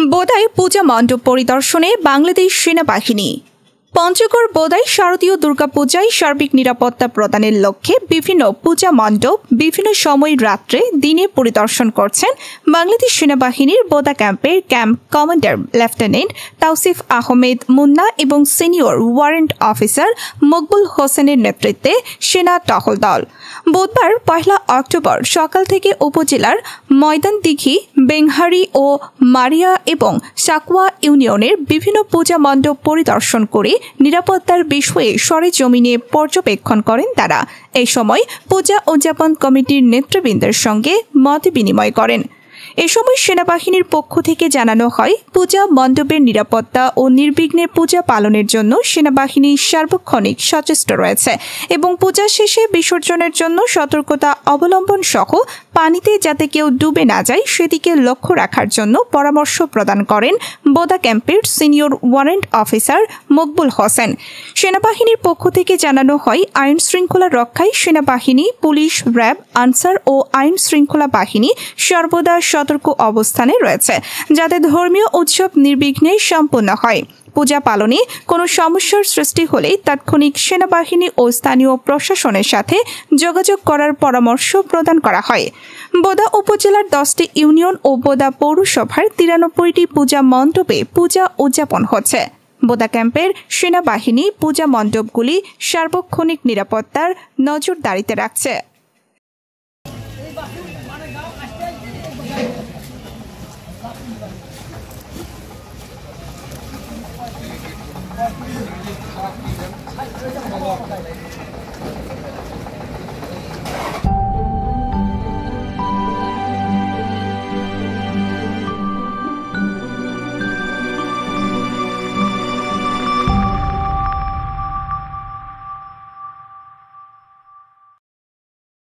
বোদায় পূজা মণ্ডপ পরিদর্শনে বাংলাদেশ সেনাবাহিনী। পঞ্চগড় বোদায় শারদীয় দুর্গাপূজায় সার্বিক নিরাপত্তা প্রদানের লক্ষ্যে বিভিন্ন পূজা মণ্ডপ বিভিন্ন সময় রাত্রে দিনে পরিদর্শন করছেন বাংলাদেশ সেনাবাহিনীর বোদা ক্যাম্পের camp commander lieutenant Tawsif Ahmed Munna এবং সিনিয়র ওয়ারেন্ট অফিসার মকবুল হোসেনের নেতৃত্বে সেনা টহল দল। বুধবার 1 অক্টোবর সকাল থেকে উপজেলার ময়দানদিঘি, বেংহারি ও মারিয়া এবং সাকুয়া ইউনিয়নের বিভিন্ন পূজা মণ্ডপ পরিদর্শন করে নিরাপত্তার বিষয়ে সরেজমিনে পর্যবেক্ষণ করেন তারা। এই সময় পূজা উদযাপন কমিটির নেতৃবৃন্দের সঙ্গে মত বিনিময় করেন। এ সময় সেনাবাহিনীর পক্ষ থেকে জানানো হয়, পূজা মণ্ডপের নিরাপত্তা ও নির্বিঘ্নে পূজা পালনের জন্য সেনাবাহিনী সার্বক্ষণিক সচেষ্ট রয়েছে এবং পূজা শেষে বিসর্জনের জন্য সতর্কতা অবলম্বন সহ পানিতে যাতে কেউ ডুবে না যায় সেদিকে লক্ষ্য রাখার জন্য পরামর্শ প্রদান করেন বোদা ক্যাম্পের senior warrant officer Makbul Hossain. সেনাবাহিনীর পক্ষ থেকে জানানো হয়, আইন শৃঙ্খলা রক্ষায় সেনাবাহিনী, পুলিশ, র্যাব, আনসার ও আইন শৃঙ্খলা বাহিনী সর্বদা সতর্ক অবস্থানে রয়েছে যাতে ধর্মীয় উৎসব নির্বিঘ্নে সম্পন্ন হয়। পূজা পালনে কোনো সমস্যার সৃষ্টি হলে তাৎক্ষণিক সেনাবাহিনী ও স্থানীয় প্রশাসনের সাথে যোগাযোগ করার পরামর্শ প্রদান করা হয়। বোদা উপজেলার 10টি ইউনিয়ন ও বোদা পৌরসভার 93টি পূজা মণ্ডপে পূজা উদযাপন হচ্ছে। বোদা ক্যাম্পের সেনাবাহিনী পূজা মণ্ডপগুলি সার্বক্ষণিক নিরাপত্তার নজরদারিতে রাখছে।